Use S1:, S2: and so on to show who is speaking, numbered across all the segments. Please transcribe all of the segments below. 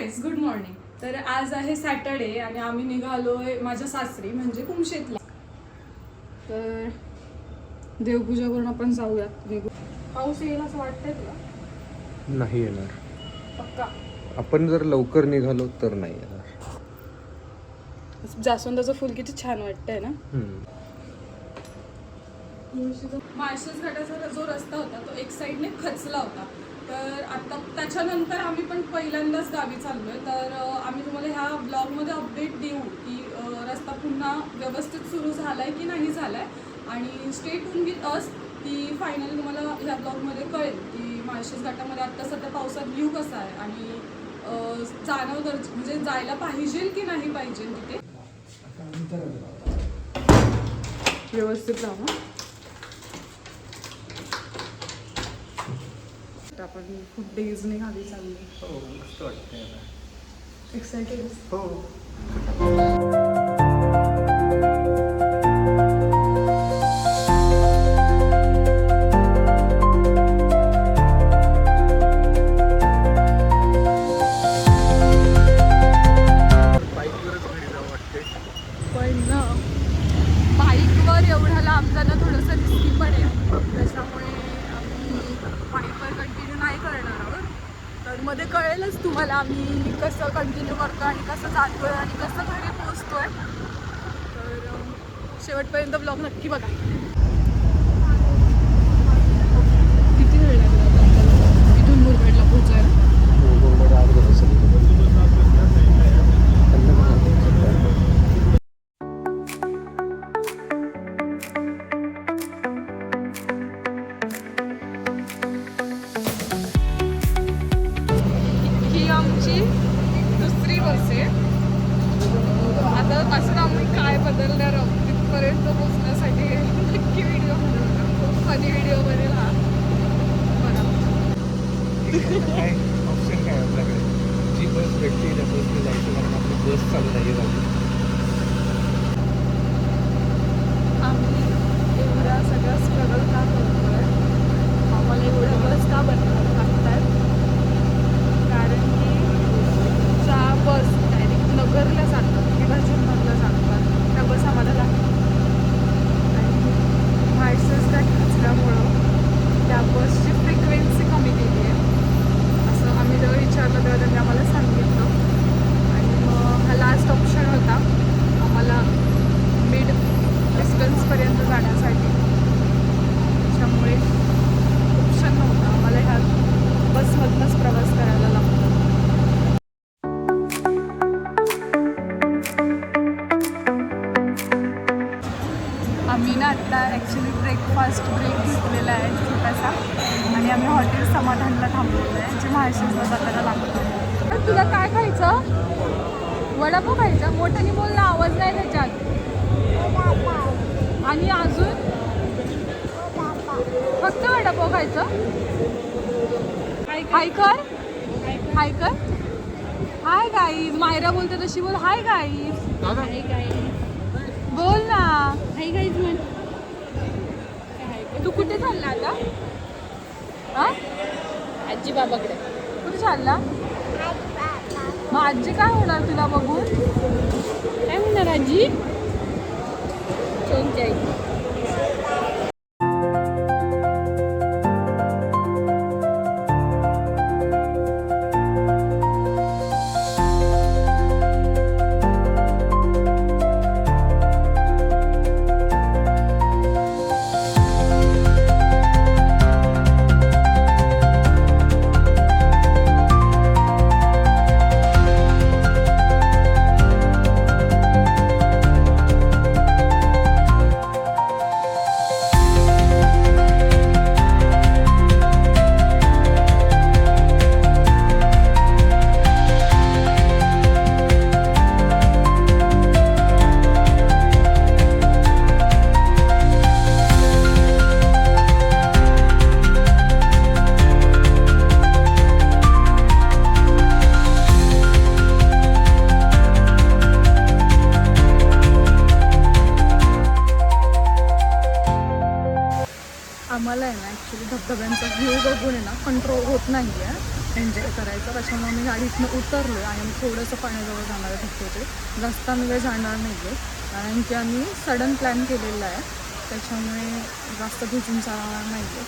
S1: Guys good morning. तर आज आहे सॅटर्डे आणि आम्ही निघालोय माझ्या सासरी म्हणजे कुमशेतला. तर देवपूजा करून आपण जाऊयात. निघू. पाऊस येईल असं वाटतंय तुला?
S2: नाही येणार.
S1: पक्का? आपण
S2: जर लवकर निघालो तर नाही येणार.
S1: जास्वंदाचं फुल किती छान वाटतंय ना. माळशेज घाटाचा जो रस्ता होता तो एक साईडने खचला होता. तर आता त्याच्यानंतर आम्ही पण पहिल्यांदाच गावी चाललोय. तर आम्ही तुम्हाला ह्या ब्लॉगमध्ये अपडेट देऊ की रस्ता पुन्हा व्यवस्थित सुरू झालाय की नाही झालाय. आणि स्टे ट्यून विथ अस की फायनली तुम्हाला ह्या ब्लॉगमध्ये कळेल की माळशेज घाटामध्ये आत्ता सध्या पावसात व्ह्यू कसा आहे आणि जाणं म्हणजे जायला पाहिजे की नाही पाहिजे तिथे. व्यवस्थित राहा. आपण खूप डेजने गावी चाललो.
S2: हो मस्त वाटतंय.
S1: एक्साइटेड?
S2: हो. बाईकवरच घरी जावं वाटते.
S1: पण ना बाईकवर एवढं लांब जाणं थोडंसं रिस्की पण आहे. त्याच्यामुळे आम्ही बाईकवर कंटिन्यू नाही करणार आहोत. तर मध्ये कळेलच तुम्हाला आम्ही कसं कंटिन्यू करतो आणि कसं जातोय आणि कसं घरी पोहोचतोय. तर शेवटपर्यंत ब्लॉग नक्की बघा. किती वेळ लागला आता इथून मुरबाडला पोहोचायला? ही आमची दुसरी बस आहे. आता पासून आम्ही काय बदलणार आहोत तिथपर्यंत पोहोचण्यासाठी नक्की व्हिडिओ खूप फनी व्हिडिओ बनेल हा. बघा.
S2: काय ऑप्शन काय आपल्याकडे? जी बस भेटते त्या बसने जायचं, कारण आपली बस चालू नाही झाली.
S1: आम्ही एवढा सगळा स्ट्रगल का करतोय? आम्हाला एवढ्या बस का बनवायला लागतात? कारण की ज्या बस डायरेक्ट नगरला जातात किंवा जुन्नरला जातात त्या बस आम्हाला लागतात. आणि माळशेज घाट खचल्यामुळं त्या बसची फ्रिक्वेन्सी कमी केली आहे असं आम्ही जेव्हा विचारलं तेव्हा त्यांनी आम्हाला सांगितलं. आणि मग हा लास्ट ऑप्शन होता आम्हाला मिड डिस्टन्सपर्यंत जाण्यासाठी. त्याच्यामुळे ऑप्शन नव्हता, आम्हाला ह्या बसमधनंच प्रवास करायला लागतो. आम्ही ना आत्ता ॲक्च्युली ब्रेकफास्ट ब्रेक घेतलेला आहे छोटासा आणि आम्ही हॉटेल समाधानला थांबलेलं आहे जे माळशेजला जाताना लागतो. तुला काय खायचं? वडापाव खायचा? मोठ्याने बोल ना, आवाज नाही त्याच्यात. आणि अजून फक्त वडापाव खायचं? हाय कर, हाय कर. Hi guys. मायरा बोलते तशी बोल. Hi guys. बोल ना. हाय गाईज म्हण. तू कुठे चालला आता? हा आजी बाबाकडे. कुठे चालला? मग आजी काय होणार तुला बघून? काय म्हणणार आजी? चोनची आई. आम्हाला आहे ना ॲक्च्युली धबधब्यांचा व्ह्यू बघून आहे ना कंट्रोल होत नाही आहे. एन्जॉय करायचं. त्याच्यामुळे मी गाडीतनं उतरलो आणि आम्ही थोडंसं पाण्याजवळ जाणार आहे धबधबे. जास्त आम्ही काही जाणार नाही आहे कारण की आम्ही सडन प्लॅन केलेला आहे. त्याच्यामुळे जास्त भिजून जाणार नाही आहे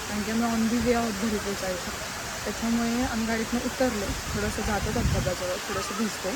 S1: कारण की आम्ही ऑन दी वे आहोत घरी पोचायचं. त्याच्यामुळे आम्ही गाडीतनं उतरलो, थोडंसं जातो धबधब्याजवळ, थोडंसं भिजतो.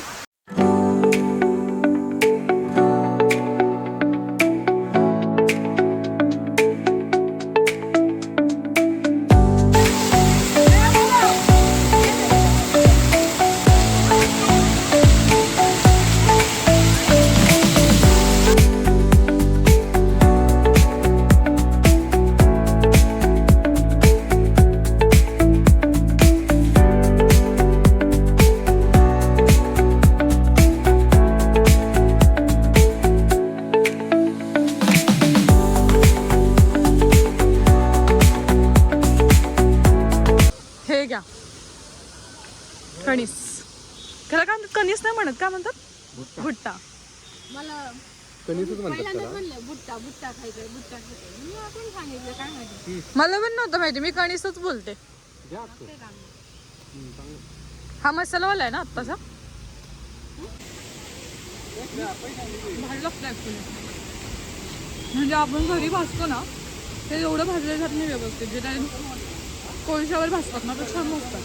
S1: हे घ्या कणीस. त्याला काय म्हणतात? कणीस नाही म्हणत, काय म्हणतात? भुट्टा.
S3: मला
S2: कणीसच म्हणतात
S3: पहिल्यांदा
S2: त्याला.
S3: म्हणलं बुट्टा बुट्टा खायचंय बुट्टा खायचंय. मी आपण सांगितलं काय माहिती.
S1: मला पण नव्हतं माहिती, मी कणीसच बोलते.
S2: घ्या असं.
S3: ते काम.
S2: चांगलं.
S1: हा मसालावाला आहे ना आत्ताचा? भारी लागतं ॲक्च्युली. म्हणजे आपण घरी भाजतो ना ते एवढं भाजलं जात नाही व्यवस्थित. जे काय कोळशावर भाजतात ना ते छान भाजतात.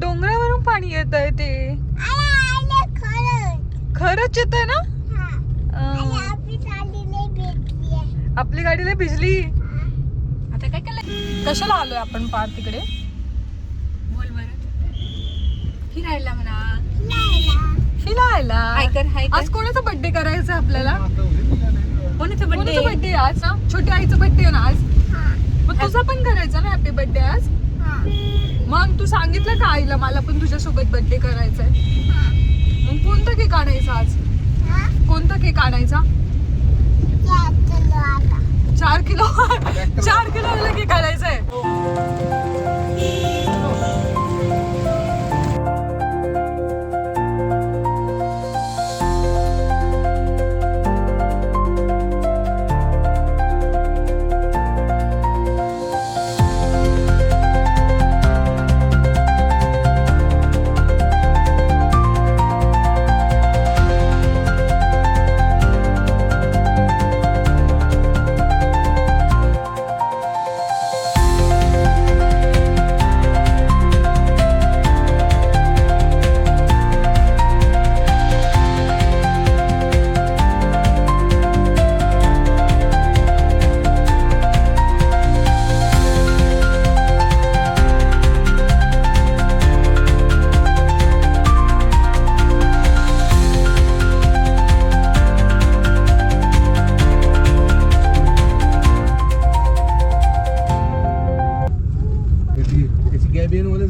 S1: डोंगरावरून पाणी येत आहे ते. खरंच येत आहे ना? आपली गाडी लय भिजली.
S3: आता काय केलं?
S1: कशाला आलोय आपण पार तिकडे?
S3: बोल बरं. फिरायला म्हणा.
S1: फिरायला.
S3: हाय कर हाय कर.
S1: आज कोणाचा बर्थडे करायचा आपल्याला?
S3: कोणाचा बर्थडे?
S1: कोणाचा बर्थडे आज ना? छोट्या आईचा बर्थडे ना आज. मग तुझा पण करायचा ना हॅपी बर्थडे आज? मग तू सांगितलं का आईला मला पण तुझ्यासोबत बर्थडे करायचा आहे? मग कोणता केक आणायचा आज? कोणता केक आणायचा? 4 किलो 4 किलो केक आणायचा आहे.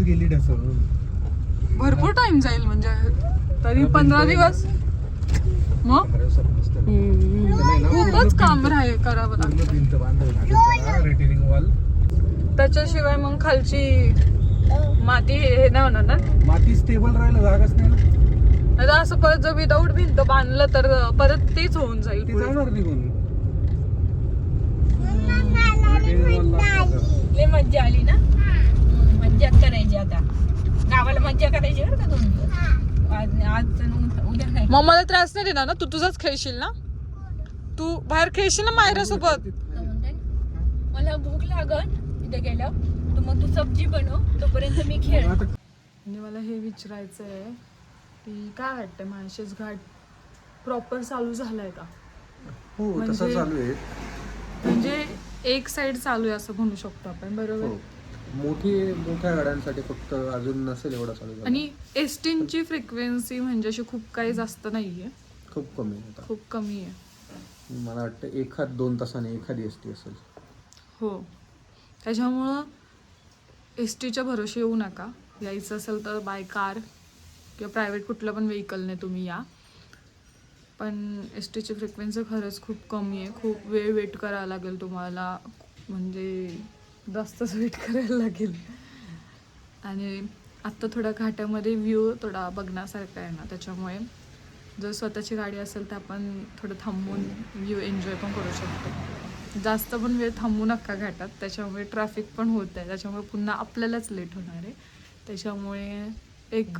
S2: गेली ढसळून.
S1: भरपूर टाइम जाईल म्हणजे तरी 15 दिवस. मग खूपच काम करावं लागतं.
S2: भिंत बांधावी रिटेनिंग वॉल.
S1: त्याच्याशिवाय मग खालची माती हे नाही होणार ना.
S2: माती स्टेबल राहायला जागाच नाही ना.
S1: आता असं परत जर विदाऊट भिंत बांधलं तर परत तेच होऊन जाईल.
S2: ती
S1: पुढे.
S2: जाणार निघून.
S3: लय मज्जा आली ना. मज्जा करायची आता. गावाला मज्जा करायची बरं का तुम्ही. आज उद्या नाही.
S1: मग मला त्रास नाही देणार ना? तू तुझाच खेळशील ना? तू बाहेर खेळशील ना मायरा सोबत?
S3: मला भूक लागल तिथे गेल्यावर तर मग तू सब्जी बनव तोपर्यंत मी खेळ.
S1: म्हणजे मला हे विचारायचं आहे की काय वाटतं माळशेज घाट प्रॉपर चालू झालाय का?
S2: हो तसं
S1: म्हणजे-
S2: चालू आहे.
S1: म्हणजे एक साईड चालू आहे असं म्हणू शकतो आपण, बरोबर?
S2: हो मोठ्या गाड्यांसाठी फक्त अजून नसेल एवढा चालू झाला.
S1: आणि एसटीची फ्रिक्वेन्सी म्हणजे अशी खूप काही जास्त नाहीये,
S2: खूप कमी होता.
S1: खूप कमी आहे.
S2: मला वाटतं 1-2 तासाने एखादी एस टी असेल.
S1: हो, त्याच्यामुळं एस टीच्या भरोशी येऊ नका. यायचं असेल तर बाय कार किंवा प्रायव्हेट कुठलं पण व्हेकलने तुम्ही या. पण एस टीची फ्रिक्वेन्सी खरंच खूप कमी आहे. खूप वेळ वेट करायला लागेल तुम्हाला, म्हणजे जास्तच वेट करायला लागेल. आणि आत्ता थोडा घाटामध्ये व्ह्यू थोडा बघण्यासारखा आहे ना, त्याच्यामुळे जर स्वतःची गाडी असेल तर आपण थोडं थांबून व्ह्यू एन्जॉय पण करू शकतो. जास्त पण वेळ थांबू नका घाटात, त्याच्यामुळे ट्रॅफिक पण होत आहे, त्याच्यामुळे पुन्हा आपल्यालाच लेट होणार आहे. त्याच्यामुळे एक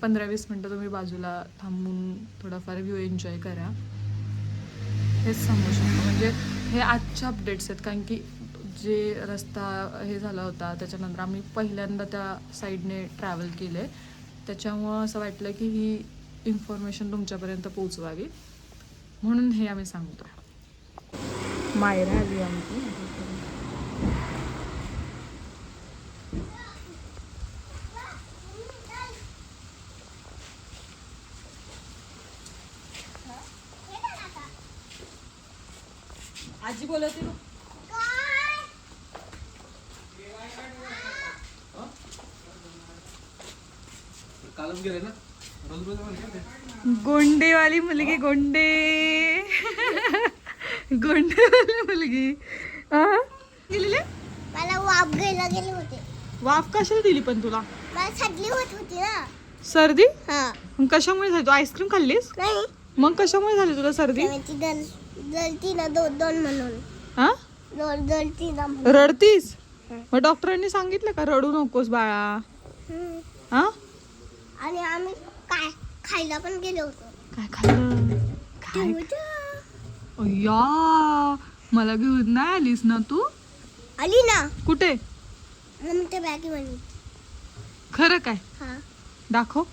S1: 15-20 मिनटं तुम्ही बाजूला थांबून थोडाफार व्ह्यू एन्जॉय करा, हेच सांगू शकतो. म्हणजे हे आजच्या अपडेट्स आहेत, कारण की जे रस्ता हे झाला होता त्याच्यानंतर आम्ही पहिल्यांदा त्या साईडने ट्रॅव्हल केलं आहे, त्याच्यामुळं असं वाटलं की ही इन्फॉर्मेशन तुमच्यापर्यंत पोचवावी, म्हणून हे आम्ही सांगतो. मायरा आली आमची.
S3: आजी बोलत
S2: कालच गेले ना
S1: गोंडेवाली मुलगी, गोंडेवाली मुलगी. गेलेले
S4: मला वाफ घ्यायला गेले होते.
S1: वाफ कशाला दिली पण तुला?
S4: मला सर्दी होत होती ना.
S1: सर्दी?
S4: हा.
S1: मग कशामुळे झाली? तू आईस्क्रीम खाल्लीस?
S4: नाही
S1: मग कशामुळे झाली तुला सर्दी?
S4: जलती ना दोन म्हणून.
S1: हा?
S4: जलती ना म्हणून.
S1: रडतीस? मग डॉक्टरांनी सांगितलं का रडू नकोस बाळा?
S4: हम्म.
S1: हा?
S4: आणि आम्ही काय खायला पण गेलो होतो.
S1: काय खाल्लं? काय?
S4: तेव्हा
S1: अय्या, मला घेऊन नाही आलीस ना तू?
S4: आली ना
S1: कुठे?
S4: मम्मीच्या बॅगेमध्ये.
S1: खरं काय?
S4: हा.
S1: दाखव.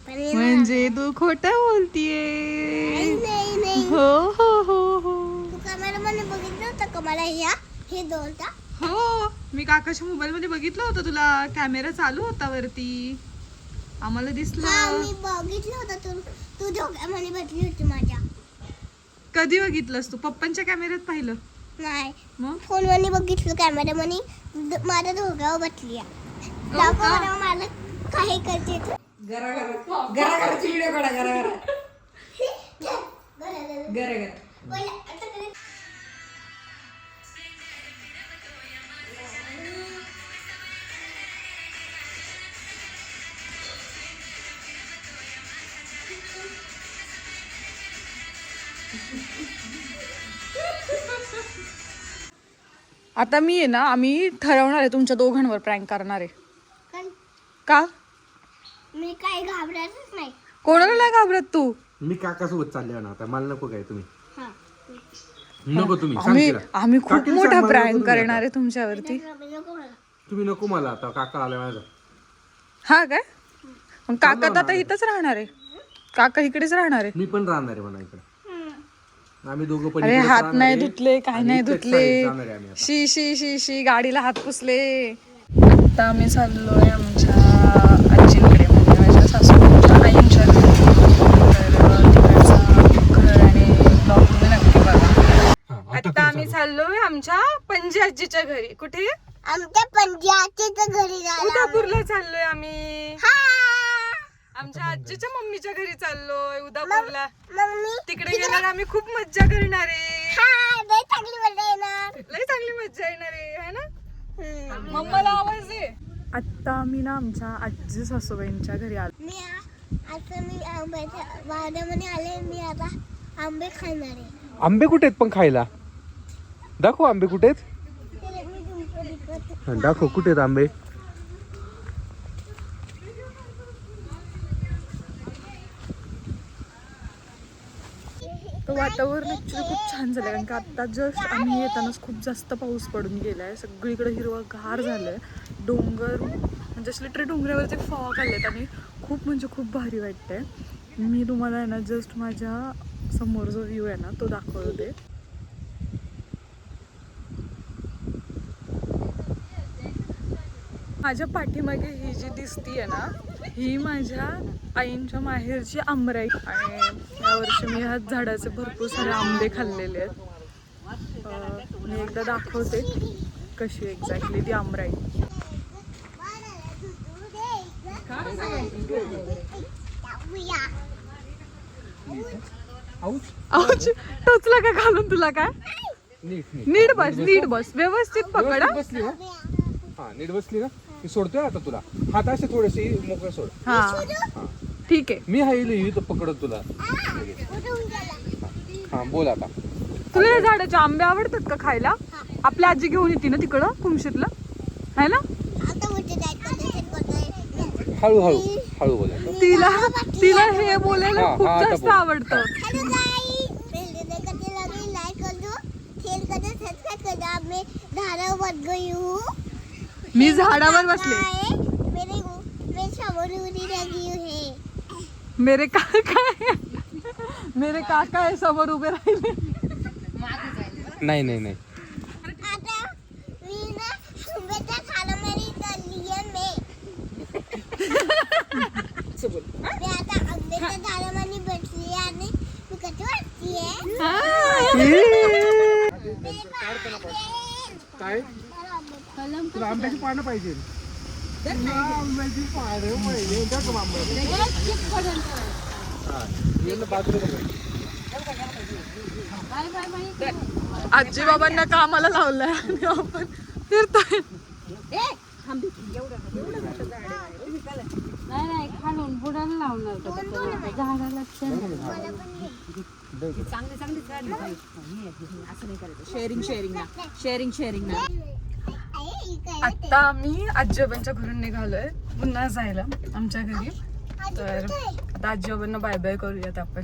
S4: पण हे
S1: म्हणजे तू खोटं
S4: नाही,
S1: बोलतीये.
S4: नाही नाही.
S1: हो हो हो हो
S4: तू कॅमेरामध्ये बघितलं होतं का मला हे दोनदा?
S1: हो, मी काकाच्या मोबाईल मध्ये बघितलं होतं, तुला कॅमेरा चालू होता वरती, आम्हाला
S4: हा
S1: दिसलं.
S4: मी बघितलं होतं. तू दोघांमध्ये भेटली होती माझ्या.
S1: कधी बघितलंस तू? पप्पांच्या कॅमेऱ्यात पाहिलं?
S4: नाही
S1: मग
S4: फोनमध्ये बघितलं, कॅमेरामध्ये माझ्या दोघांवर बसली आहे. दाखव बरं मला काही करते तू.
S3: घराघराची व्हिडिओ काढा. घराघरा
S4: पहिला आता करे.
S1: आता मी आहे ना, आम्ही ठरवणार आहे तुमच्या दोघांवर प्रँक करणार आहे.
S4: पण
S1: का?
S4: मी काही घाबरतच नाही.
S1: कोणाला नाही घाबरत तू?
S2: मी काकासोबत चालले ना आता. मला नको काय तुम्ही?
S4: हा.
S2: नको तुम्ही सांग
S1: आम्ही
S2: तिला.
S1: आम्ही खूप
S2: काकीला
S1: मोठा
S2: सांग, मला नको
S1: प्रँक
S2: तुम्ही
S1: करणार
S2: आता.
S1: आहे तुमच्यावरती.
S4: नको मला.
S2: तुम्ही नको मला आता. काका आला माझा.
S1: हा काय? मग काका तर आता इथंच राहणार आहे. काका इकडेच राहणार आहे.
S2: मी पण राहणार आहे म्हणा इकडे. आम्ही दोघं पण
S1: अरे
S2: इकडेच
S1: हात
S2: राहणार
S1: नाही
S2: आहे.
S1: धुतले, काय
S2: आणि
S1: नाही
S2: इथेच
S1: धुतले.
S2: जाणार आहे आम्ही आता.
S1: शी शी शी शी, गाडीला हात पुसले. आता आम्ही चाललोय आमच्या आजींकडे, म्हणजे माझ्या सासूच्या आईंच्या घरी. तर तिकडचं घर आणि ब्लॉग तुम्ही नक्की बघा.
S2: हा,
S1: आता आम्ही चाललोय आमच्या पणजी आजीच्या घरी. कुठे?
S4: आमच्या पंजाबच्या घरी जायला.
S1: उदापूरला चाललोय आम्ही.
S4: हा.
S1: आमच्या आजीच्या मम्मीच्या घरी चाललोय उदापूरला.
S4: मग मी
S1: तिकडे गेल्यावर आम्ही खूप मज्जा करणार आहे.
S4: हा लय चांगली मजा येणार.
S1: लय चांगली मज्जा येणार आहे, है ना?
S4: हम्म.
S1: मम्माला आवाज दे. आता आम्ही ना आमच्या आजी सासूबाईंच्या घरी आलो.
S4: मी आंब्याच्या वाड्यामध्ये आले. मी आता आंबे खाणार आहे.
S2: आंबे कुठे आहेत पण खायला? दाखव आंबे कुठे आहेत.
S4: चला, मी तुमचं दिसवते.
S2: हा, दाखव कुठे आहेत आंबे.
S1: तर वातावरण ॲक्च्युली खूप छान झालं, कारण की आत्ता जस्ट आम्ही येतानाच खूप जास्त पाऊस पडून गेला आहे. सगळीकडे हिरवं गार झालं आहे. डोंगर म्हणजे असे लिटरली डोंगरावरती फॉग आलेत आणि खूप म्हणजे खूप भारी वाटतंय. मी तुम्हाला आहे ना जस्ट माझ्या समोर जो व्ह्यू आहे ना तो दाखवते. माझ्या पाठीमागे ही जी दिसतीये ना ही माझ्या आईंच्या माहेरची आमराई आणि यावर्षी मी ह्या झाडाचे भरपूर सारे आंबे खाल्लेले आहेत. मी एकदा दाखवते कशी एक्झॅक्टली ती आमराई. आऊच टोचला का घालून तुला काय? नीट बस व्यवस्थित पकड.
S2: बसली ना हा नीट बसली ना मी सोडतोय आता तुला. हात असे थोडेसे मोकळे सोड.
S1: हा ठीक आहे.
S2: मी हाय तर पकडत तुला. हा बोल आता.
S1: तुला या झाडाचे आंबे आवडतात का खायला? आपली आजी घेऊन येते ना तिकडं कुमशीतला है ना.
S2: हळूहळू हळू बोल.
S1: तिला हे बोलायला खूप जास्त आवडतं. मी झाडावर बसले. मेरे काका आहे समोर उभे राहिले.
S2: नाही नाही नाही काय तुला आंब्याची पानं पाहिजे. आंब्याची पानं पाहिजे
S1: आजी बाबांना कामाला लावलंय आणि आपण फिरतोय.
S3: नाही खालून बुडाला लावणार झाडाला. चांगली चांगली झाली असं नाही करायचं. शेअरिंग ना.
S1: आता आम्ही आजी बाबांच्या घरून निघालोय पुन्हा जायला आमच्या घरी. तर आता आजी बाबांना बाय बाय करूयात आपण.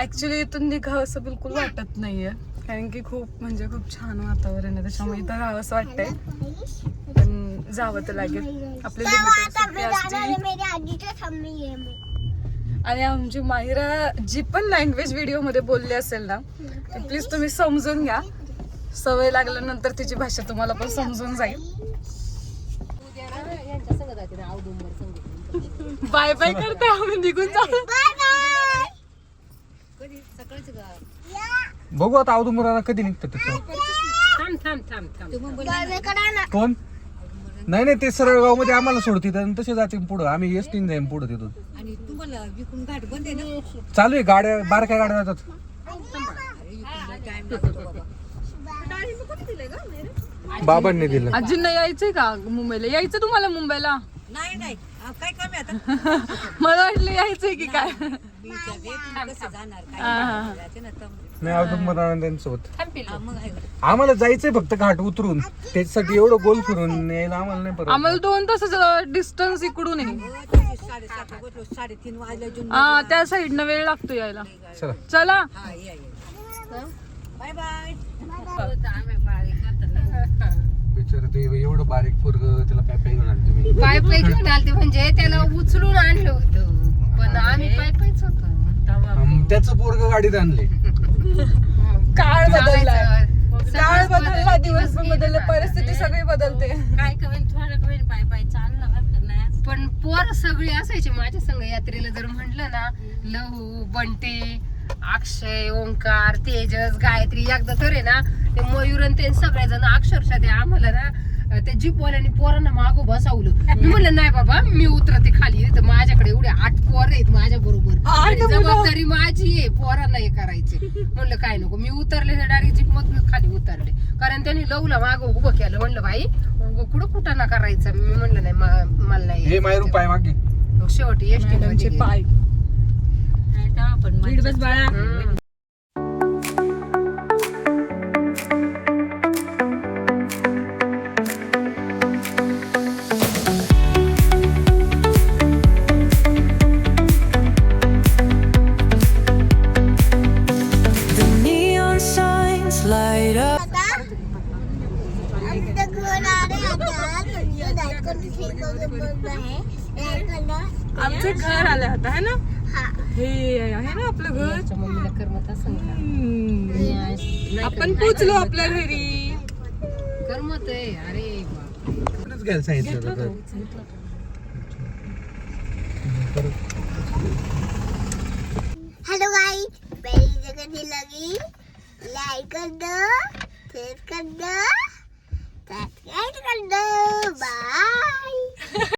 S1: ऍक्च्युली इथून निघावं असं बिलकुल वाटत नाहीये कारण की खूप म्हणजे खूप छान वातावरण आहे त्याच्यामुळे इथं राहावं असं वाटतंय. पण जावं तर लागेल. आपली लिमिटेड सुट्टी असते. आणि आमची माहिरा जी पण लँग्वेज व्हिडिओ मध्ये बोलली असेल ना तर प्लीज तुम्ही समजून घ्या. सवय लागल्यानंतर तिची भाषा तुम्हाला पण समजून जाईल. बाय बाय करते आम्ही निघून जाऊ.
S2: बघू आता औदुंबराला कधी निघतं त्याचं. कोण नाही नाही ते सरळ गाव मध्ये आम्हाला सोडतील आणि तसे जातील पुढं. आम्ही एसटीने जाईन पुढं तिथून.
S3: आणि तुम्हाला विकून घाट बंद आहे ना.
S2: चालू आहे गाड्या बारक्या गाड्या जातात. बाबांनी दिलं.
S1: आजींना यायचंय का मुंबईला? यायचं तुम्हाला मुंबईला?
S3: नाही काय कमी आता.
S1: मला वाटलं यायचंय की काय.
S2: नाही औदुंबर त्यांच्यासोबत आम्हाला जायचंय फक्त घाट उतरून. त्याच्यासाठी एवढं गोल फिरून यायला आम्हाला नाही परत.
S1: आम्हाला 2 तासाचं डिस्टन्स इकडून आहे.
S3: 3:30 वाजले.
S1: हा त्या साईडनं वेळ लागतो यायला.
S2: चला
S1: चला
S3: बाय बाय.
S2: बिचार ते एवढं बारीक पोरग त्याला काय पाय घेऊन आले तुम्ही?
S3: पाय घेऊन आलते म्हणजे त्याला उचलून आणलं होतं पण आम्ही पायच होतो.
S2: त्याचं पोरग गाडीत आणले.
S1: काळ बदलला दिवस बदलले परिस्थिती सगळी बदलते.
S3: काय कवेन थोडं कवेन पाय चाललं बरं नाही. पण पोर सगळी असायची माझ्या संग यात्रेला. जर म्हटलं ना लहू बंटे अक्षय ओंकार तेजस गायत्री एकदा तर आहे ना ते मयूर आणि ते सगळेजण अक्षरशः ते आम्हाला ना त्या जीपवाल्याने पोरांना मागं बसावलं. मी म्हणलं नाही बाबा मी उतरते खाली. तर माझ्याकडे एवढे 8 पोर आहेत माझ्या बरोबर. जबाबदारी माझी आहे पोरांना हे करायचे. म्हणलं काय नको. मी उतरले डायरेक्ट जीप मधून खाली उतरले कारण त्यांनी लवला मागं उभं केलं. म्हणलं भाई कुठं ना करायचं. मी म्हणलं नाही मला नाही.
S2: पाय मागे
S3: मग शेवटी एसटी
S1: पाय
S3: बस बाळा.
S1: आमचं घर आलं आता है ना, हे आहे ना आपलं घर.
S3: याच्या मम्मीला करमत असेल का?
S1: हम्म. आपण पोचलो आपल्या घरी.
S3: करमत आहे. अरे बापरे.
S2: कुठेच घ्यायला सांगितलं होतं.
S4: हेलो गाइस, मेरी जगह अच्छी लगी लाइक कर दो, शेयर कर दो, सब्सक्राइब कर दो, बाय.